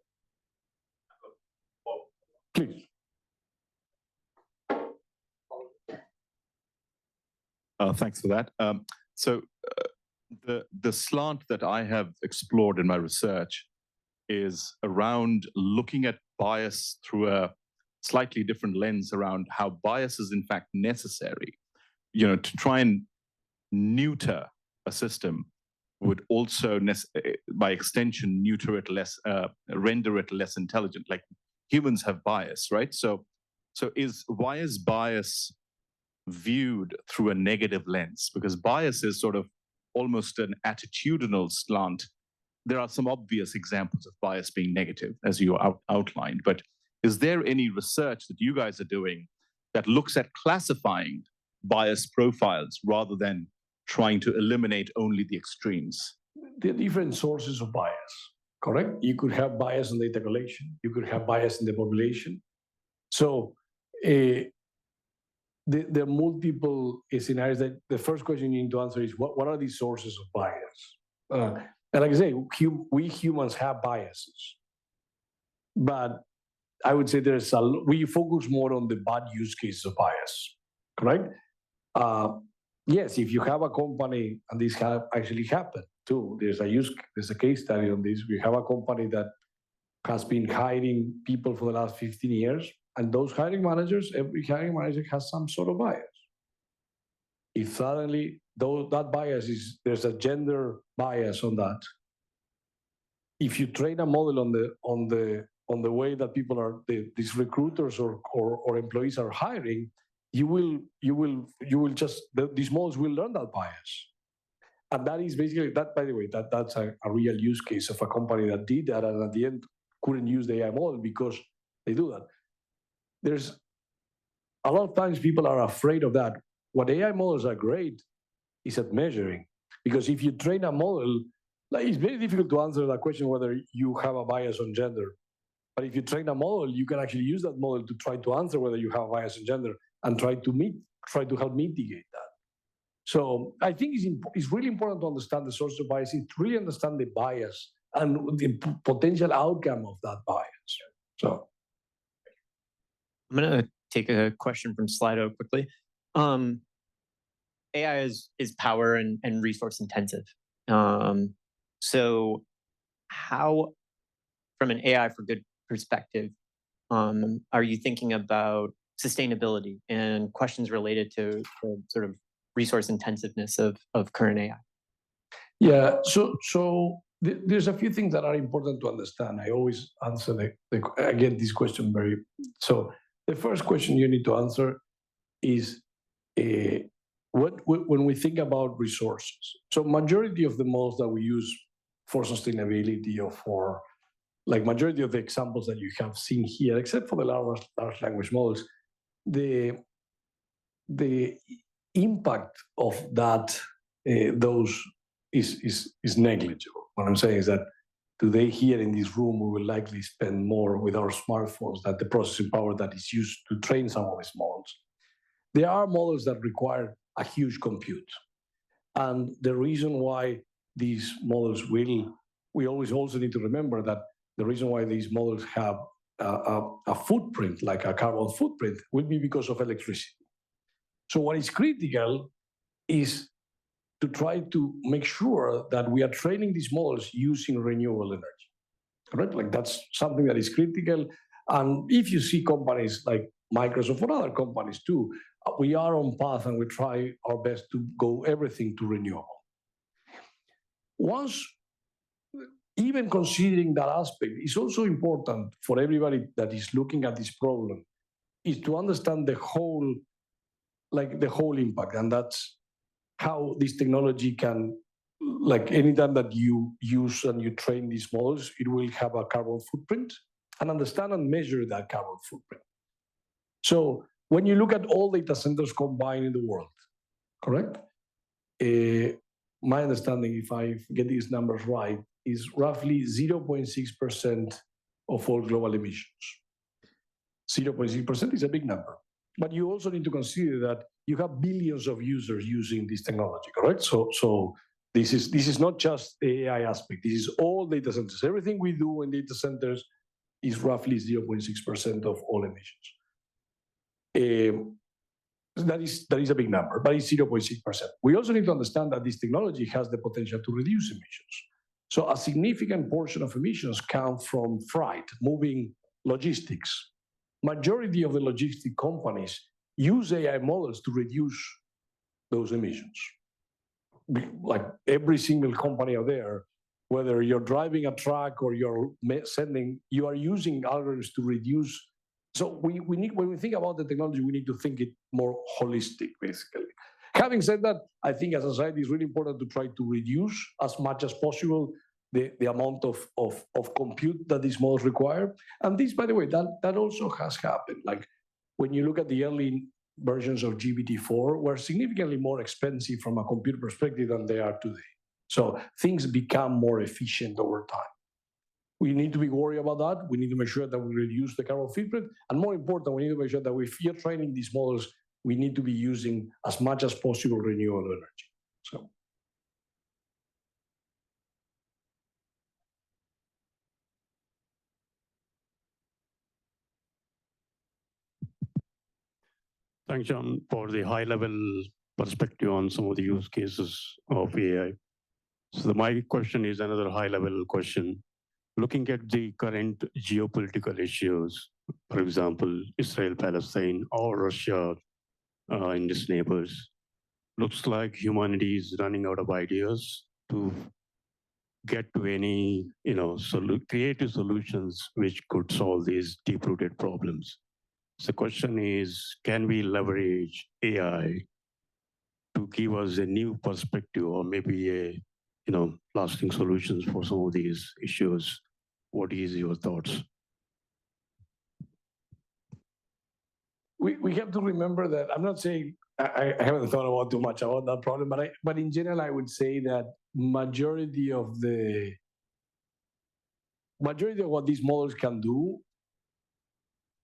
please. Thanks for that. The slant that I have explored in my research is around looking at bias through a slightly different lens around how bias is in fact necessary. To try and neuter a system would also, by extension, render it less intelligent. Like humans have bias, right? So why is bias viewed through a negative lens? Because bias is sort of almost an attitudinal slant. There are some obvious examples of bias being negative, as you outlined, but is there any research that you guys are doing that looks at classifying bias profiles rather than trying to eliminate only the extremes? There are different sources of bias, correct? You could have bias in data collection. You could have bias in the population. So there are multiple scenarios that the first question you need to answer is, what are these sources of bias? And like I say, we humans have biases. But I would say we focus more on the bad use cases of bias, correct? Yes, if you have a company, and this actually happened too, there's a case study on this. We have a company that has been hiring people for the last 15 years, and those hiring managers, every hiring manager has some sort of bias. If suddenly that bias there's a gender bias on that. If you train a model on the way that people are, these recruiters or employees are hiring, you will just, these models will learn that bias. And that is basically, that, by the way, that's a real use case of a company that did that and at the end couldn't use the AI model because they do that. There's a lot of times people are afraid of that. What AI models are great is at measuring, because if you train a model, like, it's very difficult to answer that question whether you have a bias on gender. But if you train a model, you can actually use that model to try to answer whether you have a bias on gender and try to help mitigate that. So I think it's really important to understand the source of bias, to really understand the bias and the potential outcome of that bias. So I'm going to take a question from Slido quickly. AI is power and resource intensive. So how, from an AI for good perspective, are you thinking about sustainability and questions related to the sort of resource intensiveness of current AI? Yeah, so there's a few things that are important to understand. I always answer again this question so the first question you need to answer is when we think about resources. So majority of the models that we use for sustainability or for like majority of the examples that you have seen here, except for the large language models, the impact of that those is negligible. What I'm saying is that today here in this room, we will likely spend more with our smartphones than the processing power that is used to train some of these models. There are models that require a huge compute. And the reason why these models we always also need to remember that the reason why these models have a footprint, like a carbon footprint, will be because of electricity. So what is critical is to try to make sure that we are training these models using renewable energy, correct? Like that's something that is critical. And if you see companies like Microsoft or other companies too, we are on path and we try our best to go everything to renewable. Once, even considering that aspect, it's also important for everybody that is looking at this problem is to understand the whole impact. And that's how this technology can, like anytime that you use and you train these models, it will have a carbon footprint, and understand and measure that carbon footprint. So when you look at all data centers combined in the world, correct? My understanding, if I get these numbers right, is roughly 0.6% of all global emissions. 0.6% is a big number. But you also need to consider that you have billions of users using this technology, correct? So this is not just the AI aspect. This is all data centers. Everything we do in data centers is roughly 0.6% of all emissions. That is a big number, but it's 0.6%. We also need to understand that this technology has the potential to reduce emissions. So a significant portion of emissions come from freight, moving logistics. Majority of the logistic companies use AI models to reduce those emissions. Like every single company out there, whether you're driving a truck or you're you are using algorithms to reduce. So we need, when we think about the technology, we need to think it more holistic, basically. Having said that, I think as a society, it's really important to try to reduce as much as possible the amount of compute that these models require. And this, by the way, that also has happened. Like when you look at the early versions of GPT-4, were significantly more expensive from a compute perspective than they are today. So things become more efficient over time. We need to be worried about that. We need to make sure that we reduce the carbon footprint. And more important, we need to make sure that if you're training these models, we need to be using as much as possible renewable energy. So. Thanks, John, for the high-level perspective on some of the use cases of AI. So my question is another high-level question. Looking at the current geopolitical issues, for example, Israel-Palestine or Russia and its neighbors, looks like humanity is running out of ideas to get to any, creative solutions which could solve these deep-rooted problems. So the question is, can we leverage AI to give us a new perspective or maybe lasting solutions for some of these issues? What is your thoughts? We have to remember that I'm not saying I haven't thought about too much about that problem, but in general, I would say that majority of what these models can do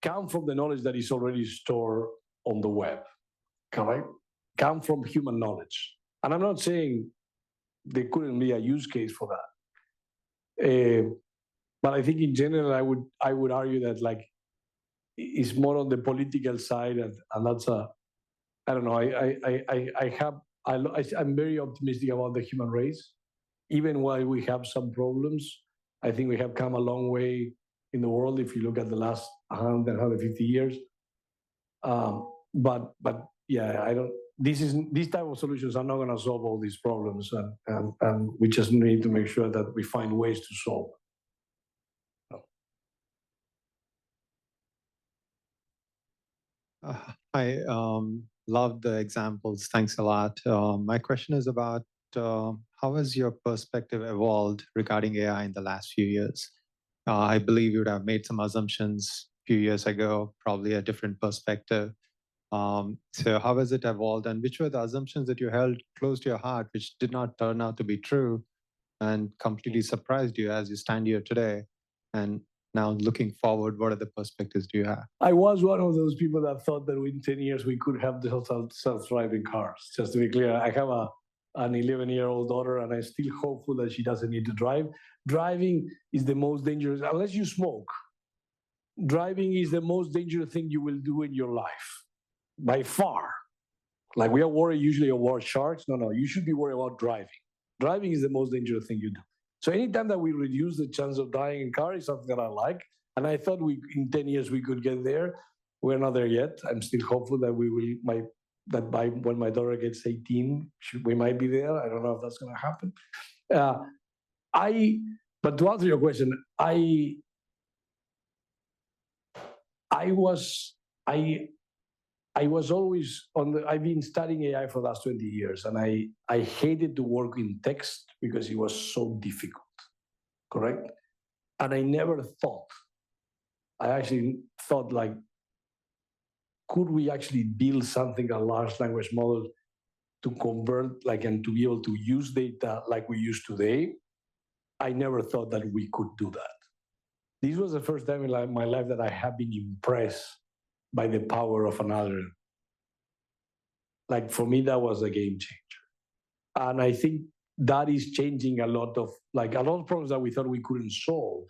come from the knowledge that is already stored on the web, correct? Come from human knowledge. And I'm not saying there couldn't be a use case for that. But I think in general, I would argue that like it's more on the political side, and that's I don't know. I'm very optimistic about the human race. Even while we have some problems, I think we have come a long way in the world if you look at the last 100, 150 years. But yeah, I don't. These type of solutions are not going to solve all these problems, and we just need to make sure that we find ways to solve. I love the examples. Thanks a lot. My question is about how has your perspective evolved regarding AI in the last few years? I believe you would have made some assumptions a few years ago, probably a different perspective. So how has it evolved, and which were the assumptions that you held close to your heart, which did not turn out to be true and completely surprised you as you stand here today? And now looking forward, what other perspectives do you have? I was one of those people that thought that in 10 years we could have the self-driving cars. Just to be clear, I have an 11-year-old daughter, and I'm still hopeful that she doesn't need to drive. Driving is the most dangerous, unless you smoke. Driving is the most dangerous thing you will do in your life, by far. Like we are worried usually about sharks. No, you should be worried about driving. Driving is the most dangerous thing you do. So anytime that we reduce the chance of dying in car is something that I like. And I thought in 10 years we could get there. We're not there yet. I'm still hopeful that we will, by when my daughter gets 18, we might be there. I don't know if that's going to happen. But to answer your question, I was always I've been studying AI for the last 20 years, and I hated to work in text because it was so difficult, correct? And I never thought, I actually thought like, could we actually build something, a large language model to convert, like, and to be able to use data like we use today? I never thought that we could do that. This was the first time in my life that I have been impressed by the power of an algorithm. Like for me, that was a game changer. And I think that is changing a lot of problems that we thought we couldn't solve.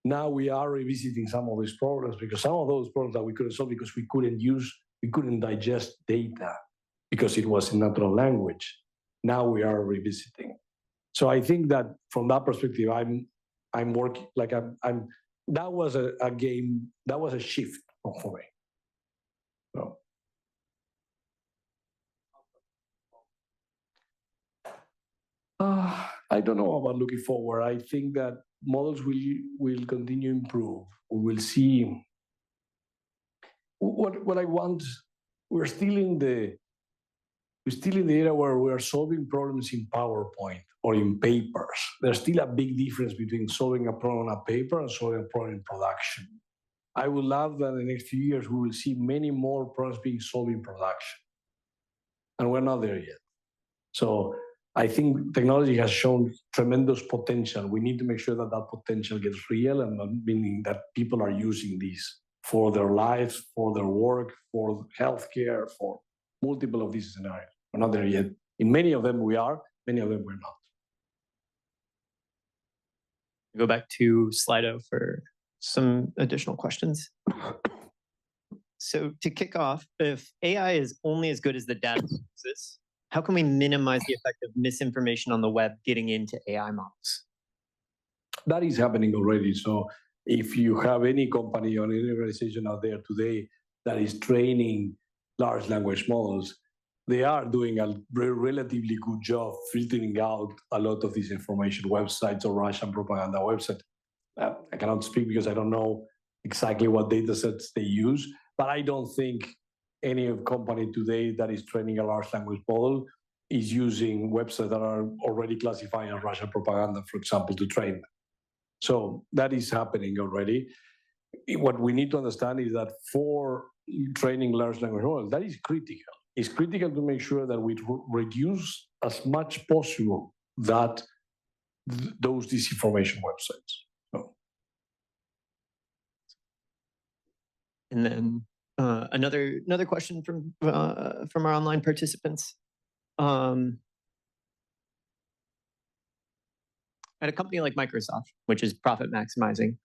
Now we are revisiting some of these problems because some of those problems that we couldn't solve because we couldn't digest data because it was in natural language. Now we are revisiting. So I think that from that perspective, I'm working like that was a game, that was a shift for me. So. I don't know about looking forward. I think that models will continue to improve. We will see what I want. We're still in the era where we are solving problems in PowerPoint or in papers. There's still a big difference between solving a problem on paper and solving a problem in production. I would love that in the next few years, we will see many more problems being solved in production. And we're not there yet. So I think technology has shown tremendous potential. We need to make sure that that potential gets real, and meaning that people are using these for their lives, for their work, for healthcare, for multiple of these scenarios. We're not there yet. In many of them we are, many of them we're not. Go back to Slido for some additional questions. So to kick off, if AI is only as good as the data it uses, how can we minimize the effect of misinformation on the web getting into AI models? That is happening already. So if you have any company or any organization out there today that is training large language models, they are doing a relatively good job filtering out a lot of this information, websites or Russian propaganda websites. I cannot speak because I don't know exactly what data sets they use, but I don't think any company today that is training a large language model is using websites that are already classified as Russian propaganda, for example, to train them. So that is happening already. What we need to understand is that for training large language models, that is critical. It's critical to make sure that we reduce as much possible that those disinformation websites. So. And then another question from our online participants. At a company like Microsoft, which is profit maximizing,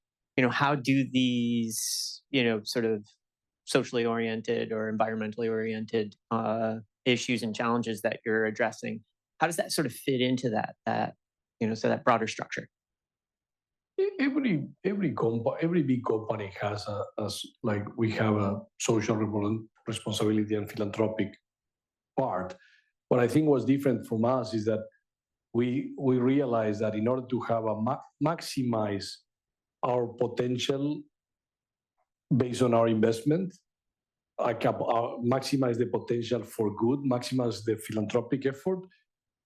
how do these, sort of socially oriented or environmentally oriented issues and challenges that you're addressing, how does that sort of fit into that broader structure? Every big company has we have a social responsibility and philanthropic part. What I think was different from us is that we realized that in order to have maximize our potential based on our investment, maximize the potential for good, maximize the philanthropic effort,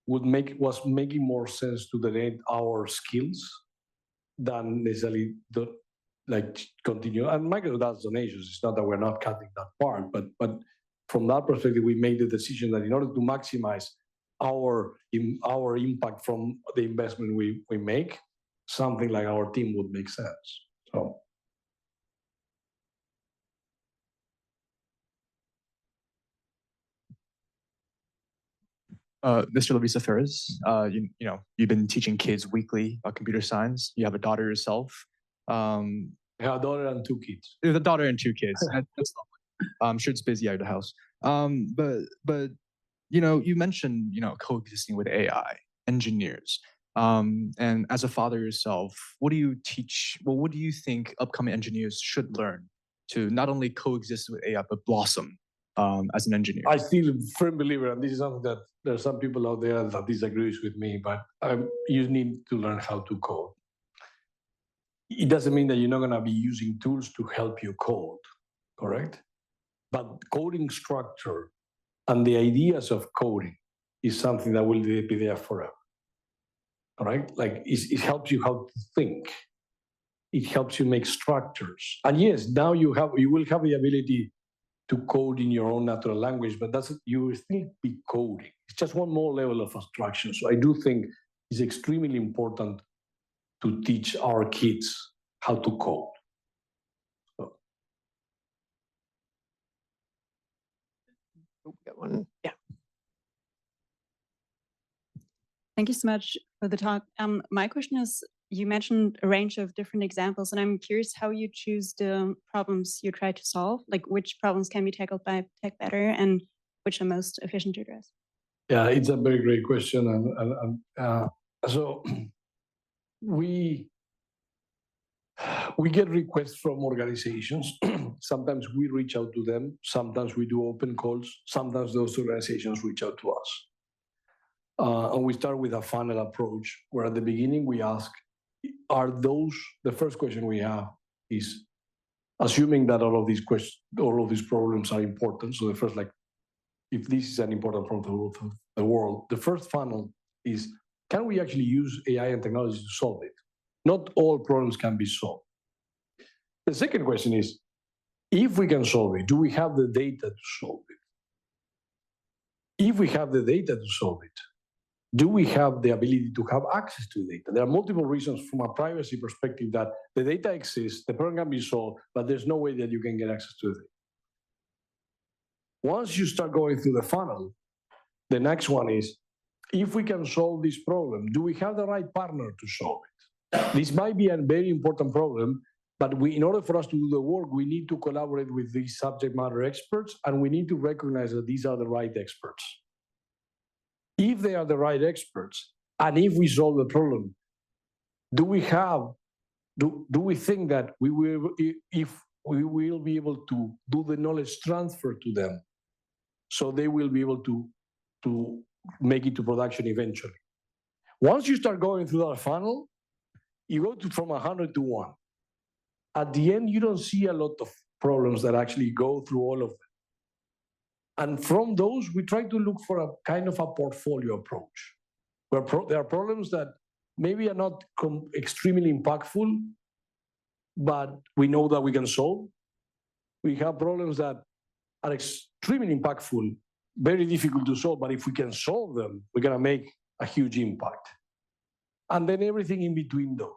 was making more sense to donate our skills than necessarily like continue. And Microsoft does donations. It's not that we're not cutting that part, but from that perspective, we made the decision that in order to maximize our impact from the investment we make, something like our team would make sense. So. Mr. Lavista Ferres, you've been teaching kids weekly about computer science. You have a daughter yourself. I have a daughter and 2 kids. You have a daughter and 2 kids. That's lovely. I'm sure it's busy out of the house. But you mentioned coexisting with AI engineers. And as a father yourself, what do you teach? Well, what do you think upcoming engineers should learn to not only coexist with AI but blossom as an engineer? I still firm believer, and this is something that there are some people out there that disagrees with me, but you need to learn how to code. It doesn't mean that you're not going to be using tools to help you code, correct? But coding structure and the ideas of coding is something that will be there forever. All right? Like it helps you how to think. It helps you make structures. And yes, now you will have the ability to code in your own natural language, but you will still be coding. It's just one more level of abstraction. So I do think it's extremely important to teach our kids how to code. So. Oh, we got one. Yeah. Thank you so much for the talk. My question is, you mentioned a range of different examples, and I'm curious how you choose the problems you try to solve, like which problems can be tackled by tech better and which are most efficient to address. Yeah, it's a very great question. So we get requests from organizations. Sometimes we reach out to them. Sometimes we do open calls. Sometimes those organizations reach out to us. And we start with a funnel approach, where at the beginning we ask, the first question we have is, assuming that all of these problems are important. So the first, like, if this is an important problem for the world, the first funnel is, can we actually use AI and technology to solve it? Not all problems can be solved. The second question is, if we can solve it, do we have the data to solve it? If we have the data to solve it, do we have the ability to have access to data? There are multiple reasons from a privacy perspective that the data exists, the problem can be solved, but there's no way that you can get access to it. Once you start going through the funnel, the next one is, if we can solve this problem, do we have the right partner to solve it? This might be a very important problem, but in order for us to do the work, we need to collaborate with these subject matter experts, and we need to recognize that these are the right experts. If they are the right experts, and if we solve the problem, do we think that we will be able to do the knowledge transfer to them, so they will be able to make it to production eventually? Once you start going through that funnel, you go from 100 to 1. At the end, you don't see a lot of problems that actually go through all of them. And from those, we try to look for a kind of a portfolio approach, where there are problems that maybe are not extremely impactful, but we know that we can solve. We have problems that are extremely impactful, very difficult to solve, but if we can solve them, we're going to make a huge impact. And then everything in between those.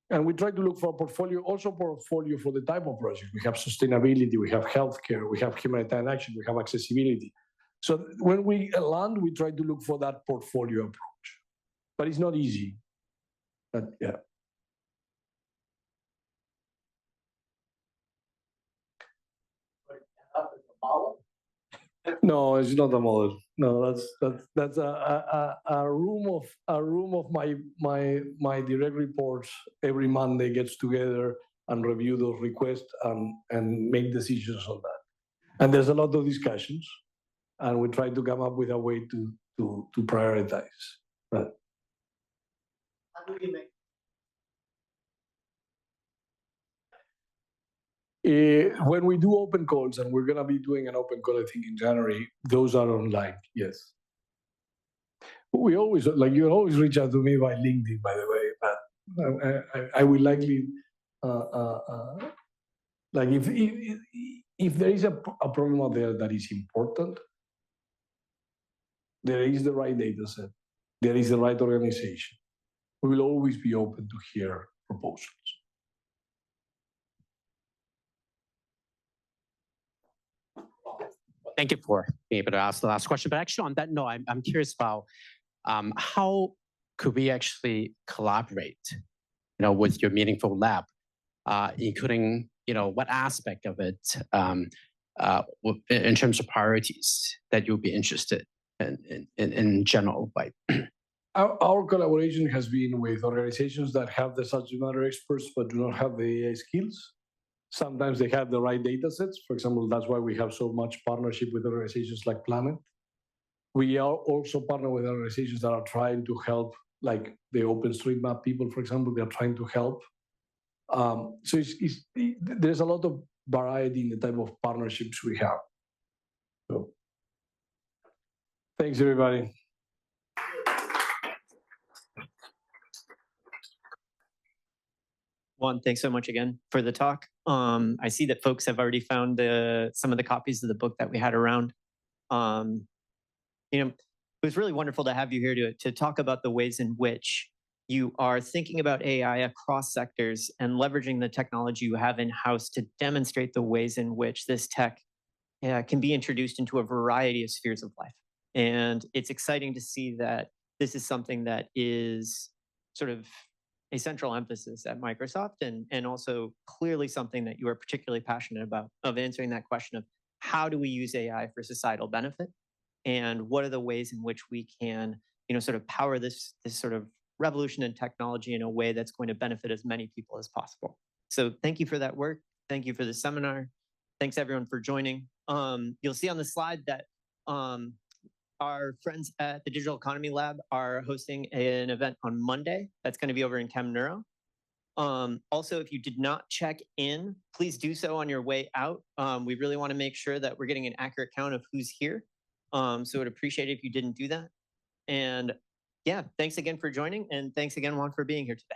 And we try to look for a portfolio, also portfolio for the type of project. We have sustainability, we have healthcare, we have humanitarian action, we have accessibility. So when we land, we try to look for that portfolio approach. But it's not easy. But yeah. No, it's not a model. No, that's a room of my direct reports every Monday gets together and review those requests and make decisions on that. And there's a lot of discussions, and we try to come up with a way to prioritize. But how do we make? When we do open calls, and we're going to be doing an open call, I think, in January, those are online, yes. We always, you always reach out to me by LinkedIn, by the way, I will likely like if there is a problem out there that is important, there is the right data set, there is the right organization. We will always be open to hear proposals. Thank you for being able to ask the last question. But actually, on that note, I'm curious about how could we actually collaborate, with your meaningful lab, including, what aspect of it, in terms of priorities that you'll be interested in general, right? Our collaboration has been with organizations that have the subject matter experts but do not have the AI skills. Sometimes they have the right data sets. For example, that's why we have so much partnership with organizations like Planet. We are also partner with organizations that are trying to help, like the OpenStreetMap people, for example, they are trying to help. So there's a lot of variety in the type of partnerships we have. So, thanks, everybody. Juan, thanks so much again for the talk. I see that folks have already found some of the copies of the book that we had around. It was really wonderful to have you here to talk about the ways in which you are thinking about AI across sectors and leveraging the technology you have in-house to demonstrate the ways in which this tech can be introduced into a variety of spheres of life. And it's exciting to see that this is something that is sort of a central emphasis at Microsoft and also clearly something that you are particularly passionate about, of answering that question of how do we use AI for societal benefit and what are the ways in which we can, sort of power this sort of revolution in technology in a way that's going to benefit as many people as possible. So thank you for that work. Thank you for the seminar. Thanks everyone for joining. You'll see on the slide that our friends at the Digital Economy Lab are hosting an event on Monday. That's going to be over in Chem Neuro. Also, if you did not check in, please do so on your way out. We really want to make sure that we're getting an accurate count of who's here. So I'd appreciate it if you didn't do that. And yeah, thanks again for joining. And thanks again, Juan, for being here today.